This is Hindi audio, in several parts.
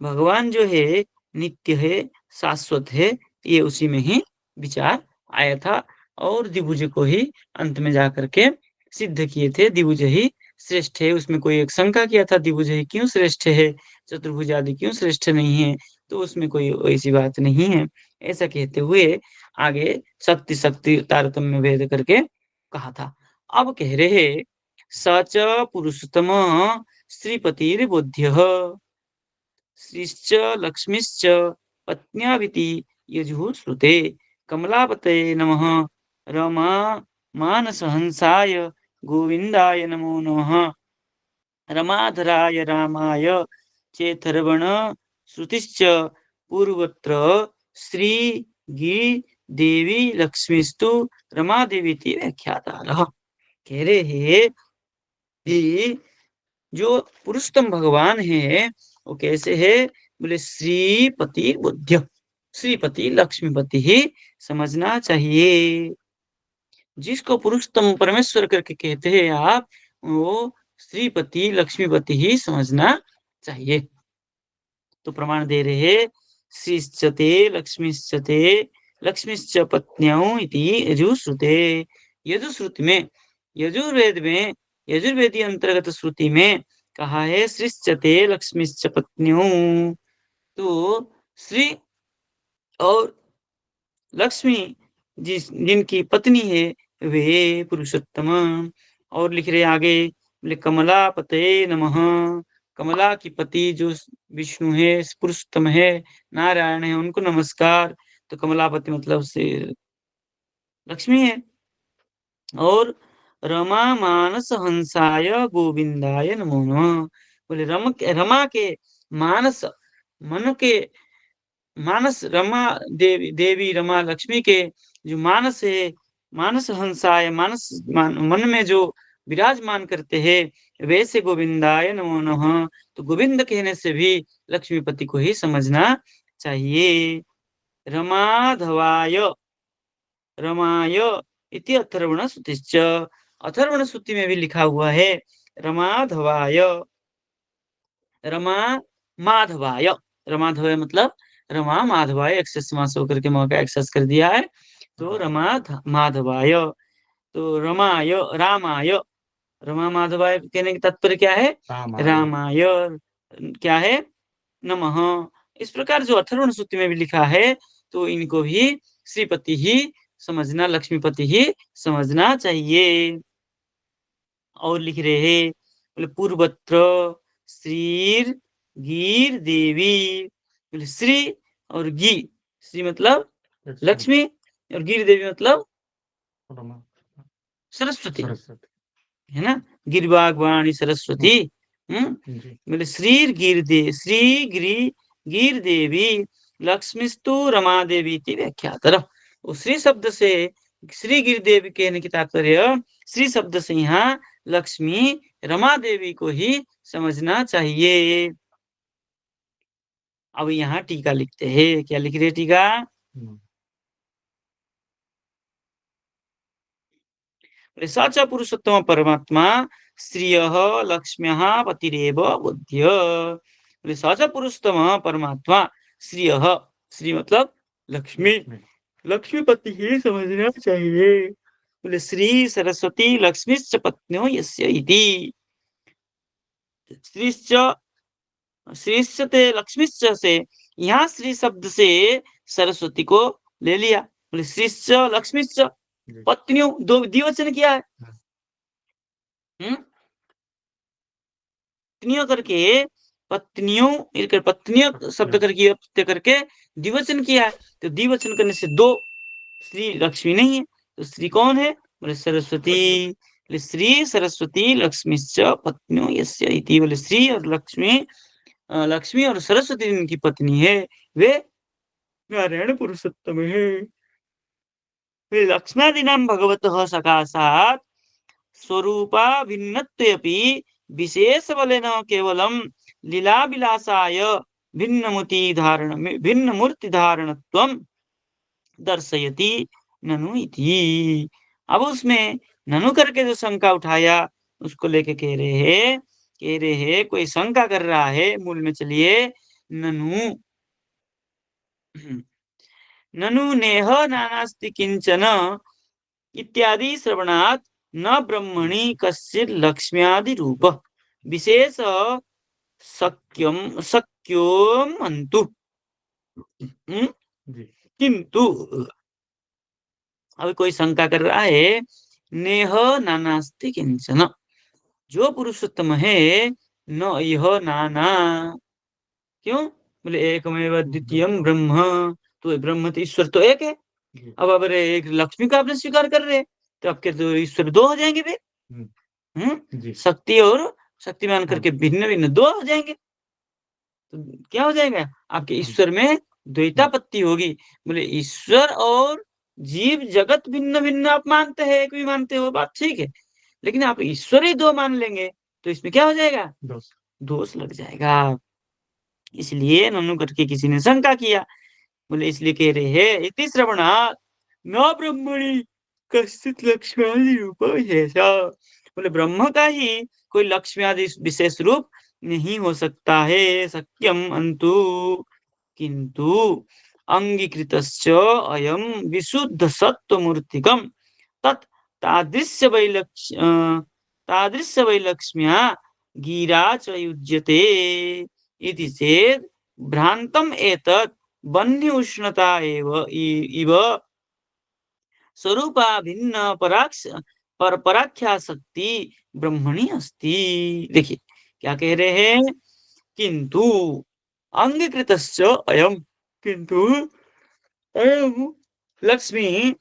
भगवान जो है नित्य है, शाश्वत है, ये उसी में ही विचार आया था और द्विभुज को ही अंत में जाकर के सिद्ध किए थे, द्विभुज ही श्रेष्ठ है। उसमें कोई एक शंका किया था द्विभुज ही क्यों श्रेष्ठ है, चतुर्भुज आदि क्यों श्रेष्ठ नहीं है, तो उसमें कोई ऐसी बात नहीं है। ऐसा कहते हुए आगे शक्ति तारतम्य भेद करके कहा था। अब कह रहे स च पुरुषोत्तम श्रीपतिर्बोध्यः श्रीश्च लक्ष्मीश्च पत्न्याविति यजुः श्रुते कमलापतये नमः रमा मानसहंसाय गोविन्दाय नमो नमः रमाधराय रामाय चेथर्वण श्रुतिश्च पूर्वत्र श्री गी देवी लक्ष्मीस्तु रमादेवीति व्याख्यातारः। कह रहे हैं कि जो पुरुषोत्तम भगवान है वो कैसे है, बोले श्रीपति बुद्ध, श्रीपति लक्ष्मीपति ही समझना चाहिए। जिसको पुरुषोत्तम परमेश्वर करके कहते हैं आप, वो श्रीपति लक्ष्मीपति ही समझना चाहिए। तो प्रमाण दे रहे हैं श्रीश्चते लक्ष्मीश्चते लक्ष्मीश्च पत्न्यौ इति यजुश्रुते। यजुश्रुति में, यजुर्वेद में, यजुर्वेदी अंतर्गत श्रुति में कहा है श्रीश्चते लक्ष्मीश्च पत्न्यौ। तो श्री और लक्ष्मी जिनकी पत्नी है वे पुरुषोत्तम। और लिख रहे आगे, बोले कमला पतये नमः, कमला की पति जो विष्णु है, पुरुषोत्तम है, नारायण है, उनको नमस्कार। तो कमलापति मतलब से लक्ष्मी है। और रमा मानस हंसाय गोविंदाय नमो नमः, बोले रमा के मानस, मन के मानस, रमा देवी रमा लक्ष्मी के जो मानस है, मानस हंसाय मन में जो विराजमान करते हैं, वैसे गोविंदाय नमो नमः। तो गोविंद कहने से भी लक्ष्मीपति को ही समझना चाहिए। रमाधवाय रमाय इति अथर्वण श्रुतिश्च, अथर्वण श्रुति में भी लिखा हुआ है रमाधवाय, रमा माधवाय, रमाधवाय मतलब रमा माधवाय, एक्सेस समास होकर के म का एक्सेस कर दिया है, तो माधवाय। तो रमाय रामाय, रमा माधवाय कहने का तात्पर्य क्या है, रामाय क्या है, नमः। इस प्रकार जो अथर्वण श्रुति में भी लिखा है, तो इनको भी श्रीपति ही समझना, लक्ष्मीपति ही समझना चाहिए। और लिख रहे हैं, बोले पूर्वत्र श्रीर गीर देवी, बोले श्री और गी, श्री मतलब लक्ष्मी और गिर देवी मतलब सरस्वती, है ना, गिरबागवाणी सरस्वती। बोले श्री गिर देवी लक्ष्मीस्तु रमा देवी इति व्याख्यातर। श्री शब्द से श्री गिर देवी कहने की तात्पर्य, श्री शब्द से यहाँ लक्ष्मी रमा देवी को ही समझना चाहिए। अब यहाँ टीका लिखते हैं, क्या लिख रहे टीका, स च पुरुषोत्तम परमात्मा श्रियः लक्ष्म्यः पतिरेव बुद्ध्य। स च पुरुषोत्तम परमात्मा श्रियः, श्री मतलब लक्ष्मी, लक्ष्मीपति ही समझना चाहिए। बोले श्री सरस्वती लक्ष्मीश्च पत्न्यो यस्य इति, श्रीश्च श्रीश्चते लक्ष्मीश्च से यहाँ श्री शब्द से सरस्वती को ले लिया। बोले श्रीश्च लक्ष्मीश्च पत्नियों, दो द्विवचन किया है, पत्नियों करके, पत्नियों मिलकर पत्नियों शब्द करके करके द्विवचन किया है। तो द्विवचन करने से दो श्री लक्ष्मी नहीं है, तो श्री कौन है, बोले सरस्वती। बोले श्री सरस्वती लक्ष्मीश्च पत्नियों यस्य इति, बोले श्री और लक्ष्मी, लक्ष्मी और सरस्वती जिनकी पत्नी है वे नारायण पुरुषोत्तम है। लक्ष्म्यादीनां भगवतः सकाशात् स्वरूपा भिन्नत्वेऽपि विशेषबलेन केवलं लीलाविलासाय भिन्नमूर्तिधारणत्वं दर्शयति ननु इति। अब उसमें ननु करके जो शंका उठाया उसको लेके कह रहे हैं कोई शंका कर रहा है, मूल में चलिए, ननु ननु नेह नानास्ति किंचन इत्यादि श्रवणात् न ब्रह्मणि कश्चित् लक्ष्म्यादि रूप विशेष शक्यम शक्योम अंतु। किंतु अभी कोई शंका कर रहा है, नेह नानास्ति किंचन, जो पुरुषोत्तम है न यह नाना, क्यों? बोले एकमेव द्वितीयम ब्रह्म, तो ब्रह्म तो ईश्वर तो एक है। अब अगर एक लक्ष्मी का आपने स्वीकार कर रहे तो आपके तो ईश्वर दो हो जाएंगे फिर। शक्ति और शक्तिमान करके भिन्न भिन्न दो हो जाएंगे, तो क्या हो जाएगा? आपके ईश्वर में द्वैतापत्ति होगी। बोले ईश्वर और जीव जगत भिन्न भिन्न आप मानते हैं, एक भी मानते हो, बात ठीक है, लेकिन आप ईश्वर ही दो मान लेंगे तो इसमें क्या हो जाएगा? दोष लग जाएगा। इसलिए ननु करके किसी ने शंका किया। बोले इसलिए कह रहे हैं, इति श्रवणात् न ब्रह्मणि कश्चित् लक्ष्म्यादि रूप विशेषः। बोले ब्रह्म का ही कोई लक्ष्म्यादि विशेष रूप नहीं हो सकता है, शक्यम अंतु, किंतु अंगीकृतश्च अयम विशुद्ध सत्वमूर्तिकम तत् तादृश्य वैलक्ष्म्या गिरा च युज्यते इति चेत् भ्रांतम एतत् बन्धि उष्णता इव स्वरूपा भिन्न पराख्या शक्ति ब्रह्मणि अस्ति। देखिए क्या कह रहे हैं, किंतु अंगीकृतश्च अयम, किंतु अयम लक्ष्मी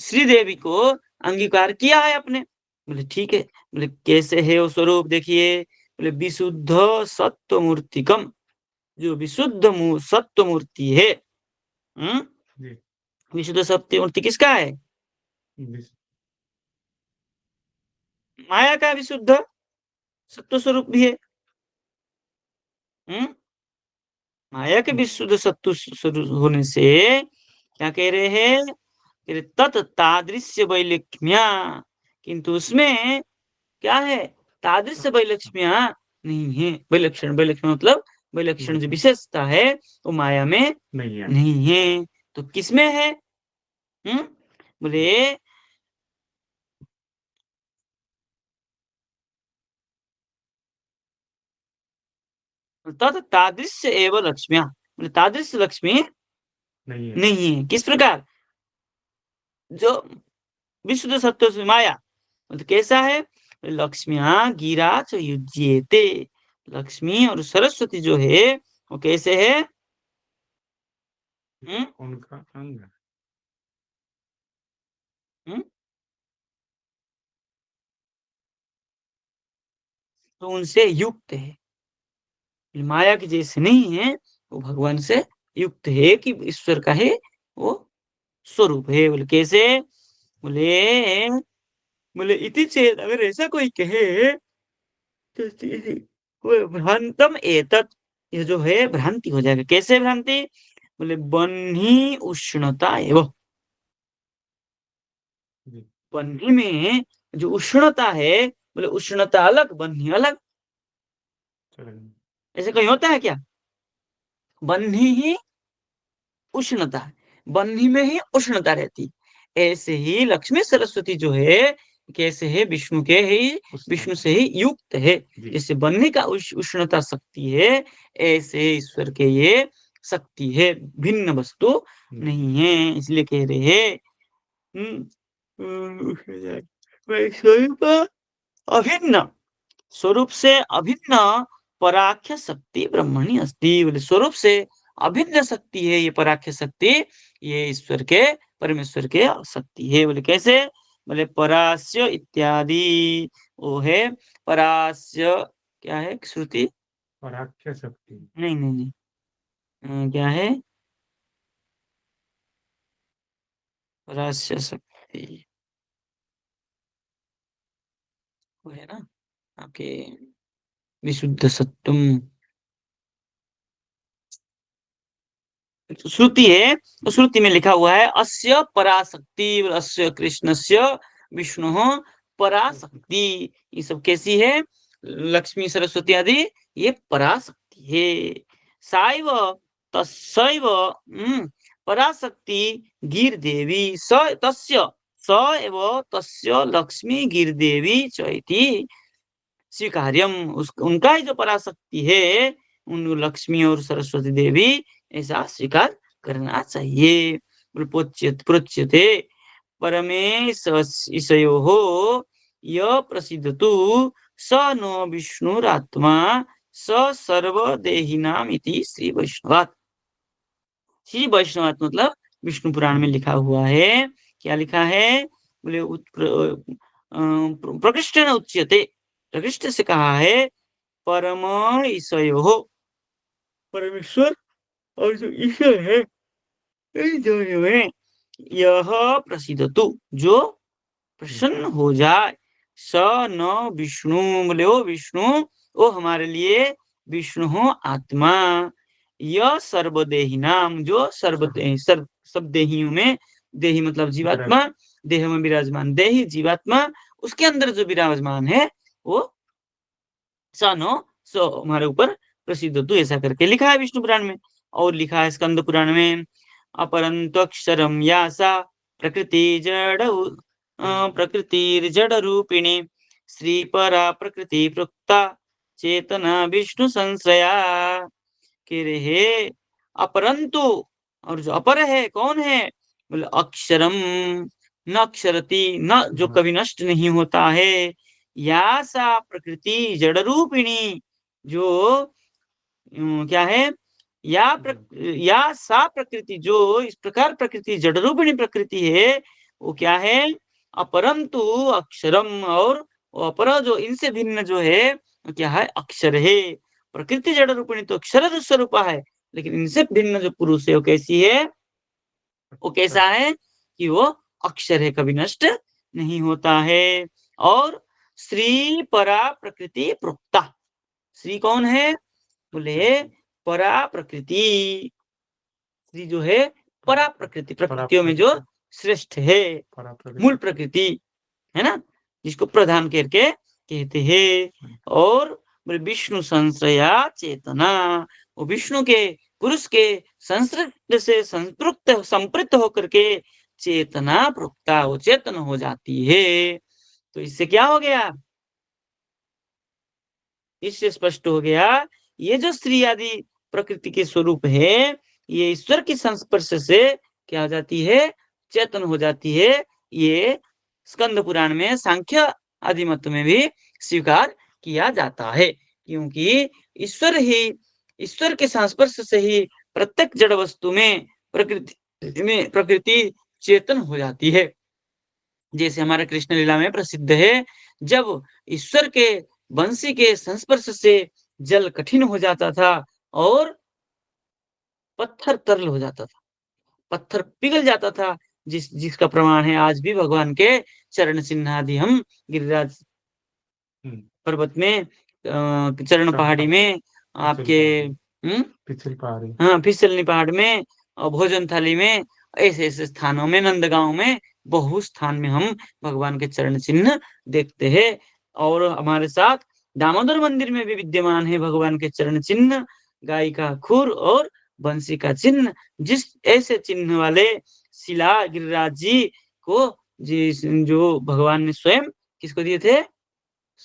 श्रीदेवी को अंगीकार किया है आपने। बोले ठीक है। बोले कैसे है वो स्वरूप? देखिए, बोले विशुद्ध सत्व मूर्तिकम, जो विशुद्ध सत्व मूर्ति है। विशुद्ध सत्य मूर्ति किसका है? माया का विशुद्ध सत्व स्वरूप भी है। माया के विशुद्ध सत्व स्वरूप होने से क्या कह रहे हैं, तत् तादृश्य वैलक्ष्म्या, किंतु उसमें क्या है? तादृश्य वैलक्ष्म्या नहीं है। वैलक्षण, वैलक्षण मतलब वैलक्षण जो विशेषता है वो माया में नहीं है। तो किसमें है? बोले तत् तादृश्य एवं लक्ष्म्या, बोले तादृश्य लक्ष्मी नहीं है। किस प्रकार? जो विशुद्ध सत्व से माया, मतलब कैसा है? लक्ष्मिया गिरा च युज्येते, लक्ष्मी और सरस्वती जो है वो कैसे है? उनका अंग। तो उनसे युक्त है, माया के जैसे नहीं है, वो भगवान से युक्त है कि ईश्वर का है वो स्वरूप है। बोले कैसे? बोले बोले इति चेत, अगर ऐसा कोई कहे तो भ्रांतम एतत्, ये जो है भ्रांति हो जाएगा। कैसे भ्रांति? बोले बन्ही उष्णता एवं, बन्ही में जो उष्णता है, बोले उष्णता अलग बन्ही अलग। ऐसे कहीं होता है क्या? बन्ही ही उष्णता, बन्ही में ही उष्णता रहती। ऐसे ही लक्ष्मी सरस्वती जो है कैसे है? विष्णु के ही, विष्णु से ही युक्त है। जैसे बन्ही का उष्णता शक्ति है, ऐसे ईश्वर के ये शक्ति है, भिन्न वस्तु नहीं है। इसलिए कह रहे हैं स्वरूप अभिन्न, स्वरूप से अभिन्न पराख्य शक्ति ब्रह्मणि अस्ति। बोले स्वरूप से अभिन्न शक्ति है ये पराख्य शक्ति, ये ईश्वर के, परमेश्वर के शक्ति है। बोले कैसे? बोले परास्य इत्यादि, वो है परास्य, क्या है श्रुति? पराख्य शक्ति नहीं नहीं नहीं, क्या है? परास्य शक्ति वो है ना आपके विशुद्ध सत्वम, श्रुति है, तो श्रुति में लिखा हुआ है अस्य पराशक्ति, अस्य कृष्णस्य विष्णु पराशक्ति। ये सब कैसी है? लक्ष्मी सरस्वती आदि ये पराशक्ति है। साइव तस्सैव पराशक्ति गिरदेवी स तस्य स एव तस्य लक्ष्मी गिरदेवी च इति स्वीकार्यम। उनका ही जो पराशक्ति है उन लक्ष्मी और सरस्वती देवी ऐसा स्वीकार करना चाहिए। प्रोच्यते परमेश ईशयोः य प्रसिद्धतु स नो विष्णुरात्मा स सर्वदेहिनाम इति श्री वैष्णवात्। श्री वैष्णवात् मतलब विष्णु पुराण में लिखा हुआ है। क्या लिखा है? बोले प्रकृष्ट न उच्यते, प्रकृष्ट से कहा है परम ईशयोः, परमेश्वर और जो ईश्वर है दोनों में यह प्रसिद्धतु जो प्रसन्न हो जाए, स न विष्णु बोले ओ विष्णु, ओ हमारे लिए विष्णु हो आत्मा, यह सर्वदेही नाम जो सर्वदेही सब देहियों में, देही मतलब जीवात्मा, देह में विराजमान देही जीवात्मा, उसके अंदर जो विराजमान है वो स नो सो हमारे ऊपर प्रसिद्ध तू, ऐसा करके लिखा है विष्णु पुराण में। और लिखा है स्कंद पुराण में अपरंत अक्षरम यासा प्रकृति जड़ प्रकृतिर्जड़ रूपिणी श्री परा प्रकृति प्रोक्ता चेतना विष्णु संश्रया। के रहे अपरंतु, और जो अपर है कौन है? बोले अक्षरम न अक्षरति, न जो कभी नष्ट नहीं होता है, या सा प्रकृति जड़ रूपिणी जो क्या है, या सा प्रकृति जो इस प्रकार प्रकृति जड़ रूपिणी प्रकृति है वो क्या है? अपरंतु अक्षरम, और अपर जो इनसे भिन्न जो है वो क्या है? अक्षर है। प्रकृति जड़ रूपिणी तो अक्षर स्वरूप है, लेकिन इनसे भिन्न जो पुरुष है वो कैसी है? वो कैसा है कि वो अक्षर है, कभी नष्ट नहीं होता है। और श्री परा प्रकृति प्रोक्ता, श्री कौन है? बोले परा प्रकृति, श्री जो है परा प्रकृति, प्रकृतियों में जो श्रेष्ठ है, मूल प्रकृति है ना, जिसको प्रधान करके कहते हैं। और विष्णु संश्रया चेतना, वो विष्णु के पुरुष के संसर्ग से संपृक्त होकर के चेतना प्रोक्ता, वो चेतन हो जाती है। तो इससे क्या हो गया? इससे स्पष्ट हो गया ये जो स्त्री आदि प्रकृति के स्वरूप है ये ईश्वर की संस्पर्श से क्या हो जाती है? चेतन हो जाती है। ये स्कंद पुराण में सांख्य आदि मत में भी स्वीकार किया जाता है, क्योंकि ईश्वर के संस्पर्श से ही प्रत्येक जड़ वस्तु में प्रकृति चेतन हो जाती है। जैसे हमारे कृष्ण लीला में प्रसिद्ध है, जब ईश्वर के बंसी के संस्पर्श से जल कठिन हो जाता था और पत्थर तरल हो जाता था, पत्थर पिघल जाता था, जिसका प्रमाण है आज भी भगवान के चरण चिन्ह आदि हम गिरिराज पर्वत में, चरण पहाड़ी में, आपके फिसलनी पहाड़ में, भोजन थाली में, ऐसे ऐसे स्थानों में, नंदगांव में, बहु स्थान में हम भगवान के चरण चिन्ह देखते हैं। और हमारे साथ दामोदर मंदिर में भी विद्यमान है भगवान के चरण चिन्ह, गाय का खुर और बंसी का चिन्ह। जिस ऐसे चिन्ह वाले शिला गिरिराज जी को जो भगवान ने स्वयं किसको दिए थे?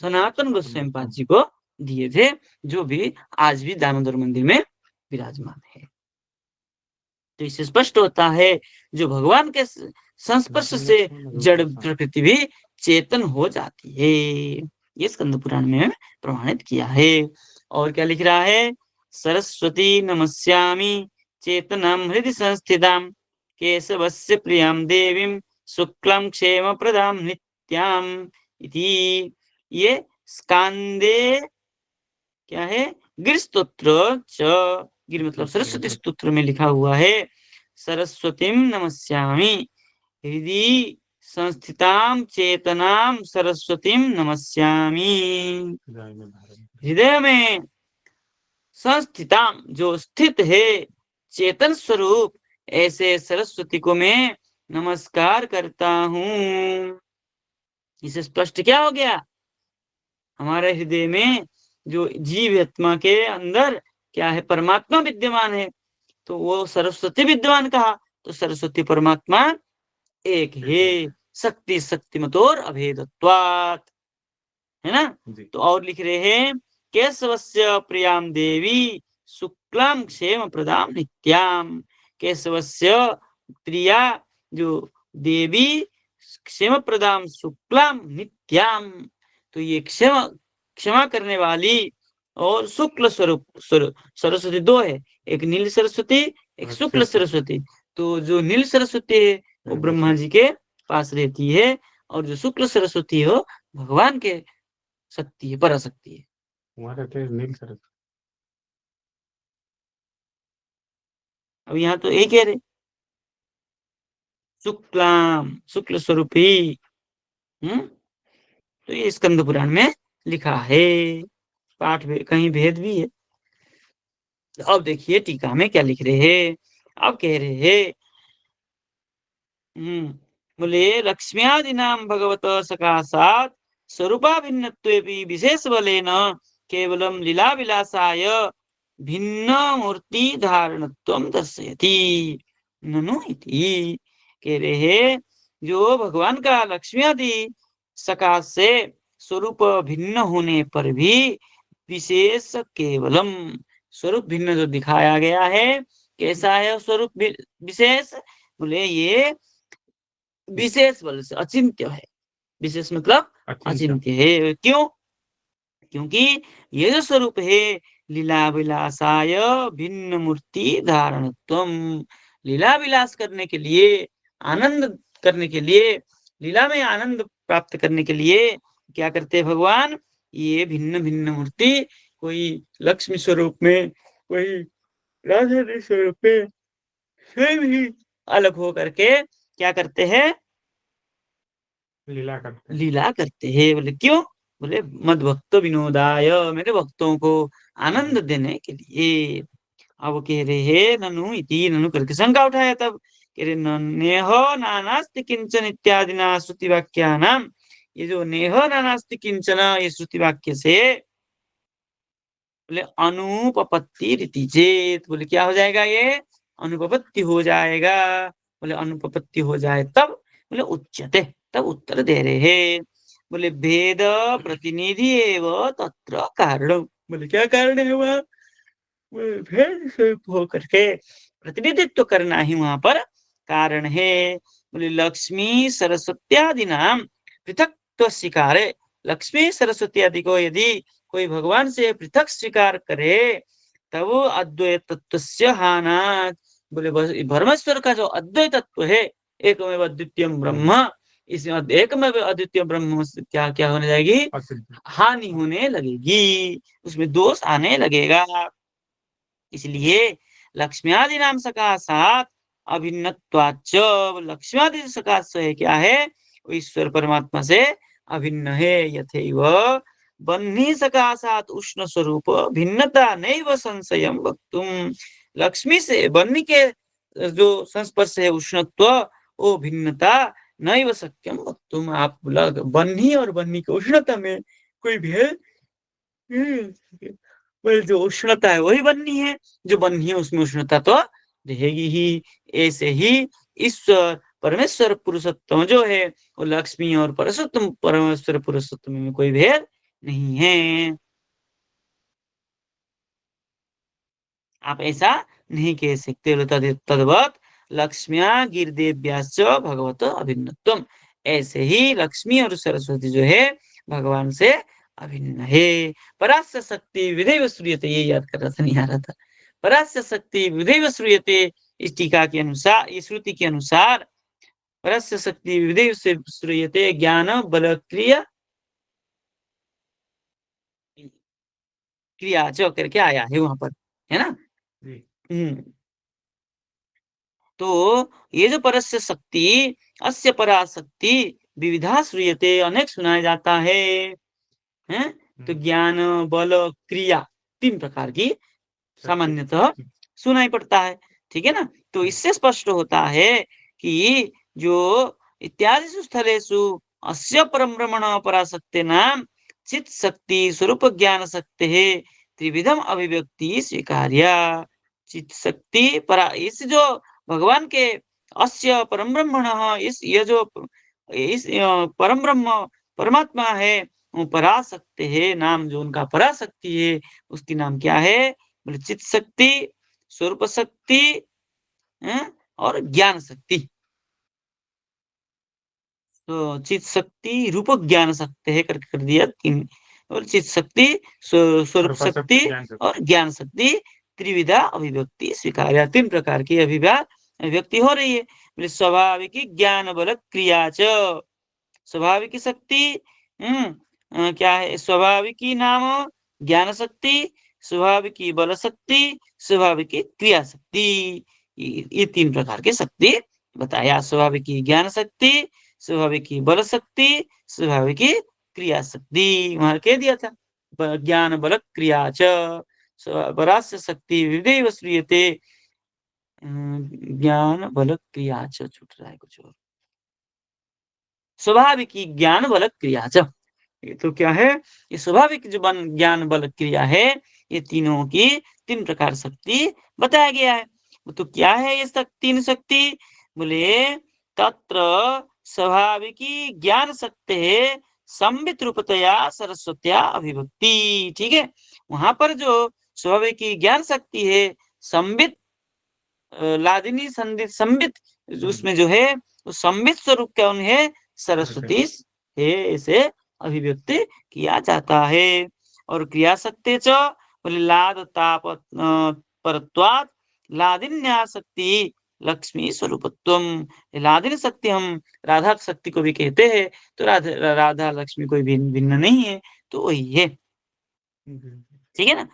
सनातन गोस्वामी पाद जी को दिए थे, जो भी आज भी दामोदर मंदिर में विराजमान है। तो इससे स्पष्ट होता है जो भगवान के संस्पर्श से जड़ प्रकृति भी चेतन हो जाती है। ये स्कंद पुराण में प्रमाणित किया है। और क्या लिख रहा है? सरस्वती नमस्यामि चेतनम हृदय संस्थिताम केशवस्य प्रियम देवीं शुक्लम क्षेम प्रदाम नित्याम इति। ये स्कांदे क्या है? गिर स्तोत्र च, गिर मतलब सरस्वती स्तोत्र में लिखा हुआ है, सरस्वतीम नमस्यामि हृदय संस्थिताम चेतनाम सरस्वतीम नमस्यामि। हृदय में संस्थिताम जो स्थित है चेतन स्वरूप, ऐसे सरस्वती को मैं नमस्कार करता हूँ। इसे स्पष्ट क्या हो गया? हमारे हृदय में जो जीव आत्मा के अंदर क्या है, परमात्मा विद्यमान है, तो वो सरस्वती विद्यमान कहा, तो सरस्वती परमात्मा एक है, शक्ति शक्तिमतोर अभेदत्वात्, है ना। तो और लिख रहे हैं, केशवस्य प्रियाम देवी शुक्लाम क्षेम प्रदाम नित्याम, केशवस्य प्रिया जो देवी क्षेम प्रदाम शुक्लाम नित्याम, तो ये क्षमा क्षमा करने वाली और शुक्ल स्वरूप सरस्वती दो है, एक नील सरस्वती एक शुक्ल सरस्वती। तो जो नील सरस्वती है वो ब्रह्मा जी के पास रहती है, और जो शुक्ल सरस्वती है वो भगवान के शक्ति है, पराशक्ति है। नील सरस्वती अब यहाँ तो एक कह रहे, शुक्लाम शुक्ल स्वरूपी। तो ये स्कंद पुराण में लिखा है, पाठ कहीं भेद भी है। अब देखिए टीका में क्या लिख रहे हैं, अब कह रहे हैं बोले लक्ष्म्यादिनाम भगवत सकाशात् स्वरूपाभिन्नत्वेपि विशेष बलेन केवलम लीला विलासाय भिन्न मूर्ति धारणत्वं दर्शयति ननु इति। कह रहे हैं जो भगवान का लक्ष्मी आदि सकाश से स्वरूप भिन्न होने पर भी विशेष केवलम स्वरूप भिन्न जो दिखाया गया है, कैसा है स्वरूप विशेष, बोले ये विशेष बल से अचिंत्य है। विशेष मतलब अचिंत्य है, क्यों, क्योंकि ये जो स्वरूप है लीला विलासाय भिन्न मूर्ति धारणत्वम, लीला विलास करने के लिए, आनंद करने के लिए, लीला में आनंद प्राप्त करने के लिए क्या करते हैं भगवान, ये भिन्न भिन्न मूर्ति, कोई लक्ष्मी स्वरूप में, कोई राधा स्वरूप में, स्वयं ही अलग हो करके क्या करते हैं, लीला करते हैं। बोले क्यों, बोले मद भक्त विनोदाय, मेरे भक्तों को आनंद देने के लिए। अब कह रहे हैं ननु इति, ननु करके शंका उठाया, तब कह रहे नेह नानास्ति किंचन इत्यादि ना श्रुति वाक्या नाम, ये जो नेह नानास्ति किंचन ये श्रुति वाक्य से बोले अनुपपत्ति रीति चेत, बोले क्या हो जाएगा, ये अनुपपत्ति हो जाएगा। बोले अनुपपत्ति हो जाए तब, बोले उच्यते, तब उत्तर दे रहे हैं, बोले भेद प्रतिनिधि एवं तत्र कारण, बोले क्या कारण है वह, भेद स्वरूप हो करके प्रतिनिधित्व करना ही वहां पर कारण है। बोले लक्ष्मी सरस्वत्यादि नाम पृथक स्वीकार, लक्ष्मी सरस्वती आदि को यदि कोई भगवान से पृथक स्वीकार करे तब अद्वैत तत्व से हानात, बोले परमेश्वर का जो अद्वैत तत्व है, एकमेव अद्वितीय ब्रह्म, इस एकमेव अद्वितीय ब्रह्म से क्या क्या होने जाएगी, हानि होने लगेगी, उसमें दोष आने लगेगा। इसलिए लक्ष्म्यादि नाम सकाशात अभिन्नत्वाच्च, लक्ष्म्यादि सकाश है क्या है, वो ईश्वर परमात्मा से अभिन्न है। यथैव बन्ही सकाशात उष्ण स्वरूप भिन्नता नैव संशयम वक्तुम, लक्ष्मी से बन्ही के जो संस्पर्श है उष्णत्व, वो भिन्नता नैव शक्यम वक्तुम, आप बन्ही और बन्ही के उष्णता में कोई भेद जो उष्णता है वही बन्ही है, जो बन्ही है उसमें उष्णता तो रहेगी ही। ऐसे ही ईश्वर परमेश्वर पुरुषोत्तम जो है वो लक्ष्मी और परशुत्तम परमेश्वर पुरुषोत्तम में कोई भेद नहीं है। आप ऐसा नहीं कह सकते। तद्वत लक्ष्म्या गिरदेव्याश्च भगवत अभिन्नत्वम, ऐसे ही लक्ष्मी और सरस्वती जो है भगवान से अभिन्न है। परास्य शक्ति विधैव श्रूयते, ये याद कर रहा था, नहीं आ रहा था। परास्य शक्ति विधैव श्रूयते, इस टीका के अनुसार, इस श्रुति के अनुसार परास्य शक्ति विधैव से श्रूयते, ज्ञान बल क्रिया क्रिया जो करके आया है वहां पर, है ना। तो ये जो परस्य शक्ति, अस्य पराशक्ति विविधा श्रूयते, अनेक सुनाया जाता है, तो ज्ञान बल क्रिया तीन प्रकार की सामान्यतः सुनाई पड़ता है, ठीक है ना। तो इससे स्पष्ट होता है कि जो इत्यादि स्थलेषु अस्य परम ब्रह्मण पराशक्ति नाम चित शक्ति स्वरूप ज्ञान शक्ति है, त्रिविधम अभिव्यक्ति स्वीकार्या चित शक्ति परा। इस जो भगवान के अस्य परम ब्रह्मणः, इस ये जो इस परम ब्रह्म परमात्मा है, वो पराशक्ति है, नाम जो उनका पराशक्ति है उसकी नाम क्या है? बोले चित शक्ति, स्वरूप शक्ति, और ज्ञान शक्ति। तो चित शक्ति, रूप ज्ञान शक्ति है करके कर दिया तीन। और चित शक्ति, स्वरूप शक्ति और ज्ञान शक्ति, त्रिविधा अभिव्यक्ति स्वीकार्य, तीन प्रकार की अभिव्यक्ति हो रही है। बोले स्वाभाविक ज्ञान बल क्रिया च, स्वाभाविक शक्ति क्या है? स्वाभाविक नाम ज्ञान शक्ति, स्वाभाविक बल शक्ति, स्वाभाविक क्रिया शक्ति, ये तीन प्रकार की शक्ति बताया। स्वाभाविक ज्ञान शक्ति, स्वाभाविक बल शक्ति, स्वाभाविक क्रिया शक्ति, वहां कह दिया था। ज्ञान बल क्रिया च परास्य शक्ति विविधैव श्रूयते, ज्ञान बल क्रिया च, छूट रहा है कुछ और, स्वाभाविक ज्ञान बल क्रिया च। ये तो क्या है? ये स्वाभाविक जो ज्ञान बल क्रिया है, ये तीनों की तीन प्रकार शक्ति बताया गया है। तो क्या है ये तीन शक्ति? बोले तत्र स्वाभाविकी ज्ञान शक्ति है संबित रूपतया सरस्वत्या अभिव्यक्ति। ठीक है, वहां पर जो स्वाभाविकी ज्ञान शक्ति है संबित लादिनी संदित संबित, उसमें जो है वो संबित स्वरूप क्या उन्हें सरस्वती है, इसे अभिव्यक्ति किया जाता है। और क्रिया शक्ति च बोले लाद ताप परत्वात् लादिन्या शक्ति लक्ष्मी स्वरूपत्वम। लादिनी शक्ति हम राधा शक्ति को भी कहते हैं, तो राधा लक्ष्मी कोई भिन्न नहीं है, तो वही है। ठीक है ना?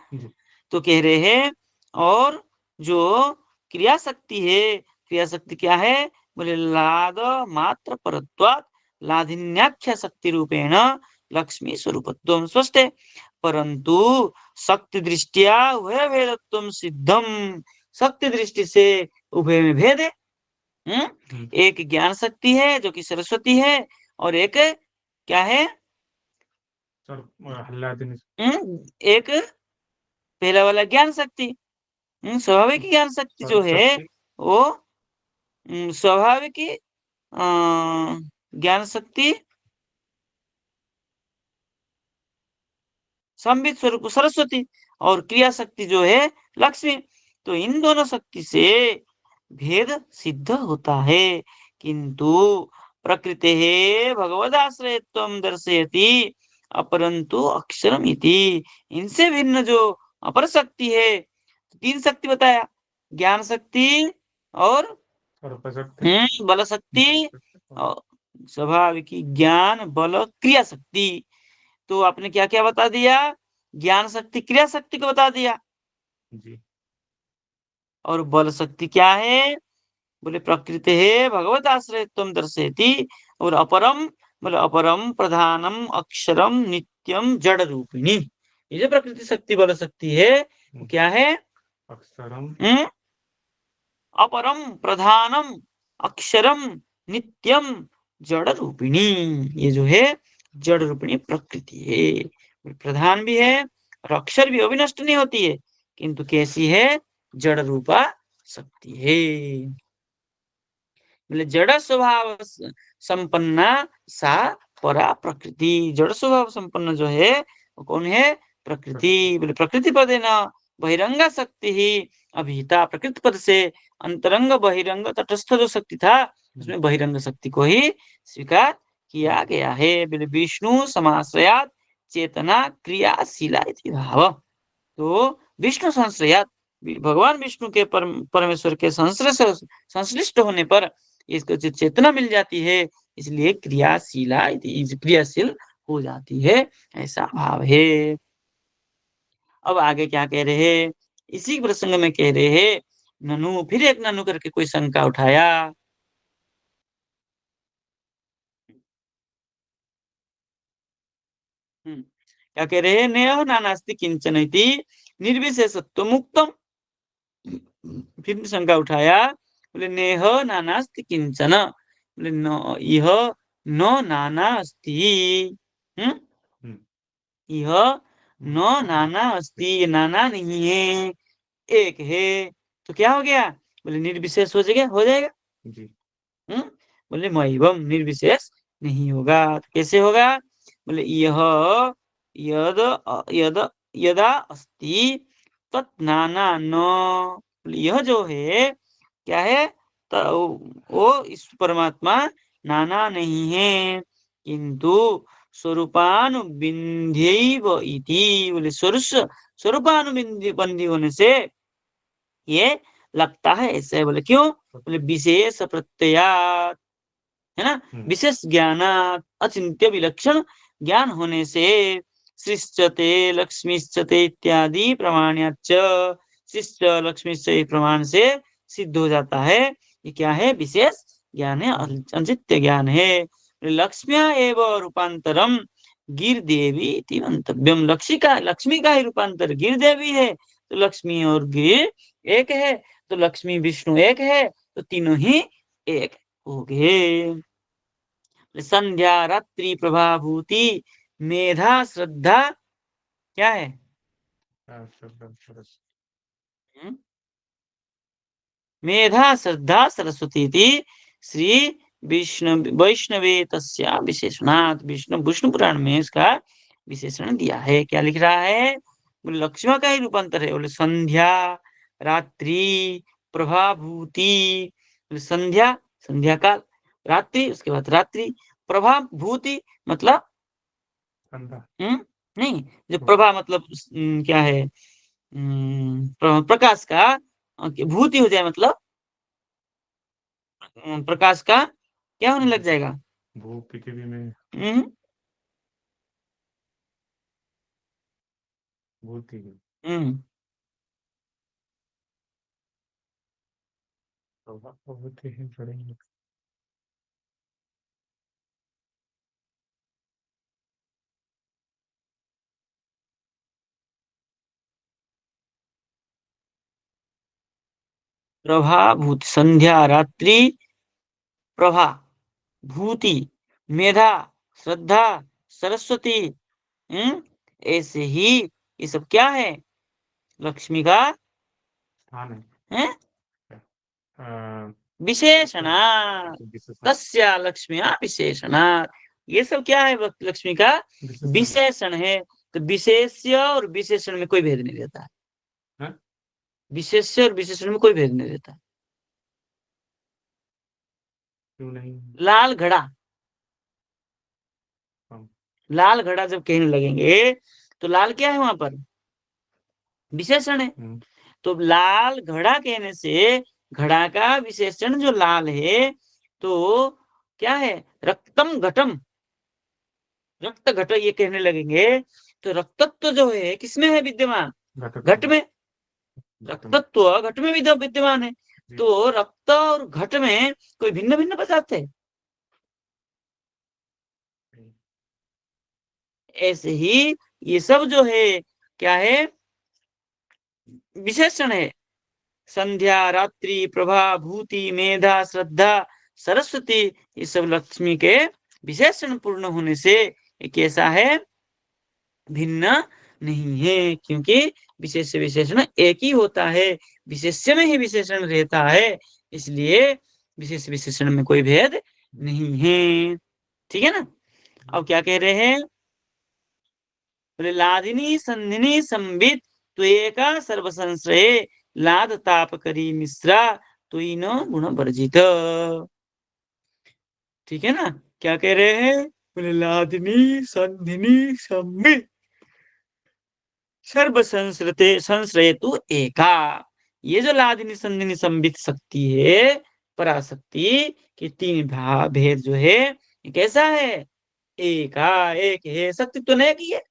तो कह रहे हैं और जो क्रिया शक्ति है, क्रिया शक्ति क्या है? बोले लाद मात्र परत्वात् लाधिन्याख्या शक्ति रूपेण लक्ष्मी स्वरूपत्वम। स्पष्ट है, परंतु शक्ति दृष्टिया उभय भेदत्वम सिद्धम, शक्ति दृष्टि से उभय में भेद है। एक ज्ञान शक्ति है जो कि सरस्वती है, और एक क्या है? एक पहला वाला ज्ञान शक्ति, स्वाभाविक ज्ञान शक्ति जो है वो स्वाभाविक ज्ञान शक्ति संबित स्वरूप सरस्वती, और क्रिया शक्ति जो है लक्ष्मी। तो इन दोनों शक्ति से भेद सिद्ध होता है, किंतु प्रकृते भगवदाश्रयत्वं दर्शयति अपरंतु अक्षरम इति। इनसे भिन्न जो अपर शक्ति है, तीन शक्ति बताया, ज्ञान शक्ति और बल शक्ति और स्वाभाविक ज्ञान बल क्रिया शक्ति। तो आपने क्या क्या बता दिया? ज्ञान शक्ति क्रिया शक्ति को बता दिया जी। और बल शक्ति क्या है? बोले प्रकृति है भगवत आश्रय तुम दर्शयति, और अपरम बोले अपरम प्रधानम अक्षरम नित्यम जड़ रूपिणी। ये जो प्रकृति शक्ति बल शक्ति है वो क्या है? अक्षरम अपरम प्रधानम अक्षरम नित्यम जड़ रूपिणी। ये जो है जड़ रूपिणी प्रकृति है, प्रधान भी है और अक्षर भी, अविनष्ट नहीं होती है, किंतु कैसी है? जड़ रूपा शक्ति है। बोले जड़ स्वभाव संपन्ना सा परा प्रकृति। जड़ स्वभाव संपन्न जो है वो कौन है? प्रकृति। बोले प्रकृति पद न बहिरंग शक्ति ही अभिहिता। प्रकृति पद से अंतरंग बहिरंग तटस्थ जो शक्ति था उसमें बहिरंग शक्ति को ही स्वीकार किया गया है। बोले विष्णु समाश्रयात चेतना क्रियाशीला इति भाव। तो विष्णु संश्रयात, भगवान विष्णु के परमेश्वर के संश्लिष्ट होने पर इसको जो चेतना मिल जाती है, इसलिए क्रियाशीला क्रियाशील हो जाती है, ऐसा भाव है। अब आगे क्या कह रहे हैं? इसी प्रसंग में कह रहे हैं ननु, फिर एक ननु करके कोई शंका उठाया। क्या कह रहे हैं? नेह नानास्ति किंचन इति निर्विशेषत्व मुक्तम। फिर शंका उठाया, बोले नेह नानास्ति किंचन, बोले न यह न नाना अस्ति, यह नो नाना अस्ति, ये नाना नहीं है, एक है। तो क्या हो गया? बोले निर्विशेष हो जाएगा। जी। बोले मैवम, निर्विशेष नहीं होगा। तो कैसे होगा? बोले यह यद यद यदा अस्ति तत् नाना न। बोले यह जो है क्या है? तो वो इस परमात्मा नाना नहीं है, किंतु स्वरूपानुबिंध्यैव इति। बोले स्वरूपानुबंधी होने से ये लगता है ऐसा है। बोले क्यों? बोले विशेष प्रत्ययात, है ना, विशेष ज्ञान, अचिंत्य विलक्षण ज्ञान होने से सृष्टते लक्ष्मीश्चते इत्यादि प्रमाण्याच्च, सृष्ट लक्ष्मीश्च प्रमाण से सिद्ध हो जाता है। ये क्या है? विशेष ज्ञान है, अचिंत्य ज्ञान है। लक्ष्म्या एव रूपांतरम गिर देवी इति मंतव्यम। लक्ष्मी का ही रूपांतर गिर देवी है, तो लक्ष्मी और गिर एक है, तो लक्ष्मी विष्णु एक है, तो तीनों ही एक हो गए। संध्या रात्रि प्रभाभूति मेधा श्रद्धा क्या है? मेधा श्रद्धा सरस्वती थी श्री विष्णु वैष्णवे तस्या विशेषणात्। विष्णु पुराण में इसका विशेषण दिया है। क्या लिख रहा है? बोले लक्ष्मी का ही रूपांतर है। बोले संध्या रात्रि प्रभाभूति। संध्या, संध्या काल, रात्रि, उसके बाद रात्रि, प्रभाभूति मतलब नहीं, जो प्रभा मतलब क्या है? प्रकाश का, भूति हो जाए मतलब प्रकाश का क्या होने लग जाएगा? भू पृथ्वी में भूति। होते हैं पढ़ेंगे। प्रभा भूति, संध्या रात्रि प्रभा भूति मेधा श्रद्धा सरस्वती। ऐसे ही ये सब क्या है? लक्ष्मी का स्थान है, है। विशेषणा। तस्या लक्ष्म्या विशेषणा। ये सब क्या है? लक्ष्मी का विशेषण है। तो विशेष्य और विशेषण में कोई भेद नहीं रहता है। विशेष्य और विशेषण में कोई भेद नहीं रहता। क्यों नहीं? लाल घड़ा, लाल घड़ा जब कहने लगेंगे तो लाल क्या है? वहां पर विशेषण है। तो लाल घड़ा कहने से घड़ा का विशेषण जो लाल है, तो क्या है? रक्तम घटम, रक्त घट ये कहने लगेंगे तो रक्तत्व जो है किसमें है विद्यमान? घट में। रक्तत्व घट में विद्यमान है। तो रक्त और घट में कोई भिन्न भिन्न पदार्थ है? ऐसे ही ये सब जो है क्या है? विशेषण है। संध्या रात्रि प्रभा भूति मेधा श्रद्धा सरस्वती, ये सब लक्ष्मी के विशेषण पूर्ण होने से ये कैसा है? भिन्न नहीं है, क्योंकि विशेष विशेषण एक ही होता है, विशेष्य में ही विशेषण रहता है, इसलिए विशेष विशेषण में कोई भेद नहीं है। ठीक है ना? अब क्या कह रहे हैं? बोले लादिनी संधिनी संबित त्वेका सर्व संश्रय लाद ताप करी मिश्रा तुई न गुण वर्जित। ठीक है ना? क्या कह रहे हैं? बोले लादिनी संधिनी संबित सर्व संश्रते संश्रय तु एका। ये जो लादिनी संधिनी संबित शक्ति है, पराशक्ति की तीन भेद जो है, ये कैसा है? एका, एक है, शक्ति तो नहीं की है,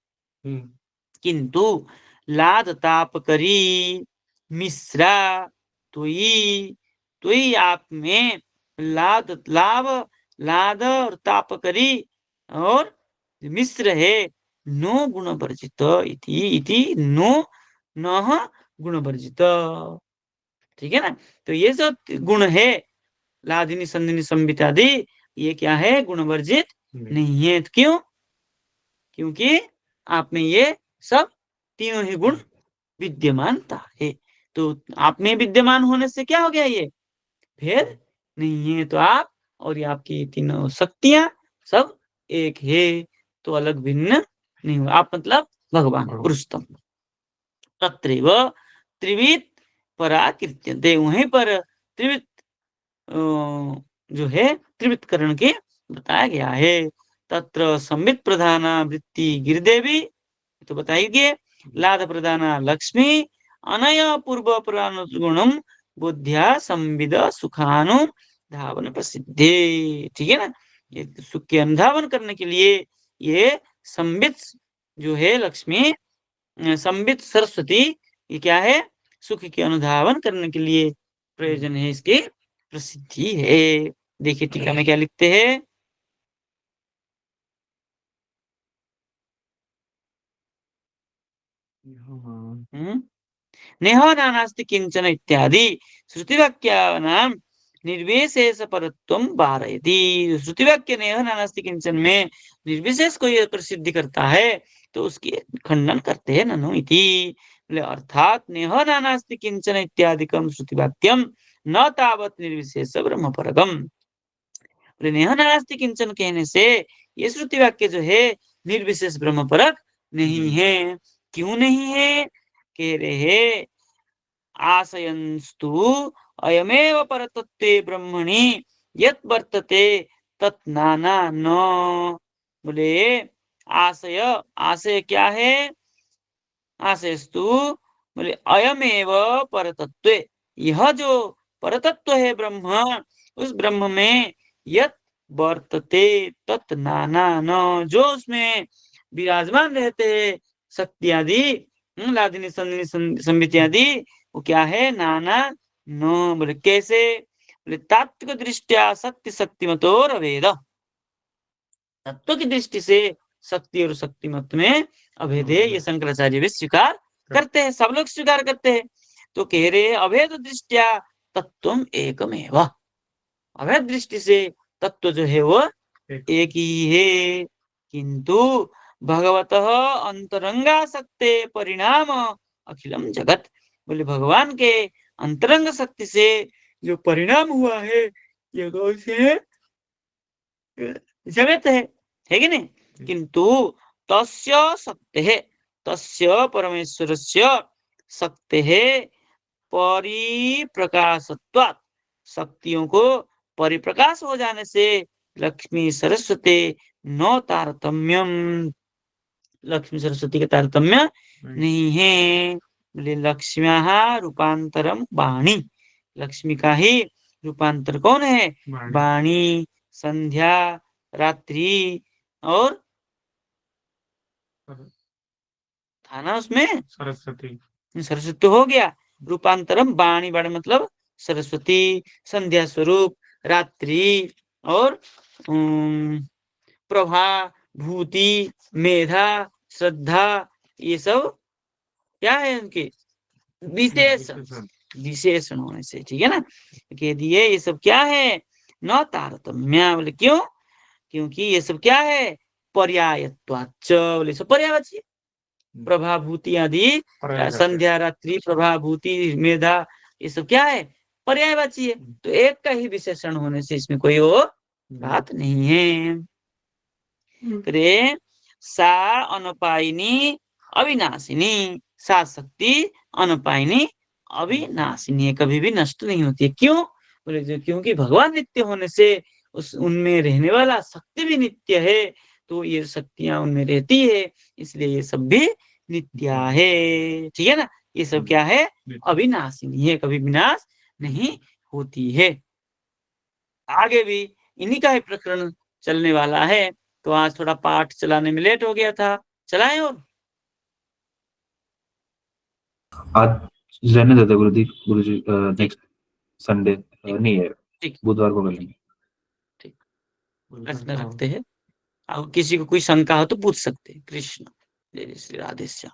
किंतु लाद ताप करी मिश्रा तुई, तुई आप में लाद लाभ लाद और ताप करी और मिश्र है नो गुण वर्जित इति इति नो न गुण वर्जित। ठीक है ना? तो ये जो गुण है लादिनी संधिनी संबित आदि, ये क्या है? गुण वर्जित नहीं है। तो क्यों? क्योंकि आप में ये सब तीनों ही गुण विद्यमानता है। तो आप में विद्यमान होने से क्या हो गया, ये भेद नहीं है। तो आप और ये आपकी तीनों शक्तियां सब एक है, तो अलग भिन्न नहीं हुआ। आप मतलब भगवान पुरुषोत्तम। तत्रैव त्रिविध पराकृत्यन्ते, वहीं पर त्रिविध जो है त्रिविधकरण के बताया गया है। तत्र संवित प्रधाना वृत्ति गिरिदेवी, तो बताइए, लाद प्रधाना लक्ष्मी, अनया पूर्व पुराणगुणम बुद्धिया संविद सुखानु धावन प्रसिद्धे। ठीक है ना, ये सुख के अनुधावन करने के लिए ये संवित जो है लक्ष्मी, संवित सरस्वती, ये क्या है, सुख के अनुधावन करने के लिए प्रयोजन है, इसकी प्रसिद्धि है। देखिए टीका में क्या लिखते हैं, नेह नानास्ति किंचन इत्यादि श्रुतिवाक्यानां निर्विशेष परत्वं वारयति। श्रुतिवाक्य नेह नानास्ति किंचन में निर्विशेष को ये प्रसिद्धि करता है, तो उसकी खंडन करते हैं ननु इति। अर्थात नेह नानास्ति किंचन इत्यादिकं श्रुतिवाक्यम न तावत् निर्विशेष ब्रह्मपरगम। नेह नानास्ति किंचन कहने से ये श्रुतिवाक्य जो है निर्विशेष ब्रह्मपरक नहीं है। क्यों नहीं है, कह रहे हैं आशयंस्तु अयमेव परतत्वे ब्रह्मणि यत् वर्तते तत् नाना न। बोले आशय, आशय क्या है, आशयस्तु बोले अयमेव परतत्वे, यह जो परतत्व है ब्रह्म, उस ब्रह्म में यत् वर्तते तत् नाना न, जो उसमें विराजमान रहते हैं शक्ति आदि, लादिनी संदिनी संबित आदि, वो क्या है, नाना न। बोले कैसे, बोले तात्विक दृष्टिया सत्य शक्तिमतोर अभेद, तत्व की दृष्टि से शक्ति और शक्तिमत में अभेद है, ये शंकराचार्य भी स्वीकार करते हैं, सब लोग स्वीकार करते हैं। तो कह रहे अभेद दृष्टिया तत्व एकमेव, अभेद दृष्टि से तत्व जो है वो एक ही है। किंतु भगवतः अंतरंगासक्ते परिणाम अखिलम जगत, बोले भगवान के अंतरंग शक्ति से जो परिणाम हुआ है, ये कौन से जगत है कि नहीं। किंतु तस्य शक्ति है, तस्य परमेश्वरस्य शक्ति है परिप्रकाशत्वात्, शक्तियों को परिप्रकाश हो जाने से लक्ष्मी सरस्वती न तारतम्यम, लक्ष्मी सरस्वती का तारतम्य नहीं है। बोले लक्ष्म्याः रूपांतरम वाणी, लक्ष्मी का ही रूपांतर कौन है, वाणी। संध्या, रात्रि और था ना उसमें सरस्वती, सरस्वती हो गया। रूपांतरम वाणी, वाणी मतलब सरस्वती, संध्या स्वरूप रात्रि, और प्रभा, भूति, मेधा, श्रद्धा, ये सब क्या है उनके विशेष विशेषण होने से, ठीक है ना। कह दिए ये सब क्या है, न तारतम्य। बोले क्यों, क्योंकि ये सब क्या है, पर्यायत्वाच्च, बोले सब पर्यायवाची, प्रभाभूति आदि, संध्या रात्रि प्रभाभूति मेधा, ये सब क्या है, पर्यायवाची है। तो एक का ही विशेषण होने से इसमें कोई वो बात नहीं है। सा अनपायिनी अविनाशिनी, सा शक्ति अनपायिनी अविनाशिनी है, कभी भी नष्ट नहीं होती है। क्यों, बोले जो क्योंकि भगवान नित्य होने से उस उनमें रहने वाला शक्ति भी नित्य है, तो ये शक्तियां उनमें रहती है, इसलिए ये सब भी नित्य है। ठीक है ना, ये सब क्या है, अविनाशिनी है, कभी विनाश नहीं होती है। आगे भी इन्हीं का ही प्रकरण चलने वाला है, तो आज थोड़ा पाठ चलाने में लेट हो गया था, चलाएं। और आज रहने देते गुरु जी, नेक्स्ट संडे नहीं है, बुधवार को मिलेंगे। ठीक, प्रश्न रखते हैं, और किसी को कोई शंका हो तो पूछ सकते हैं। कृष्ण जय श्री राधेश्याम।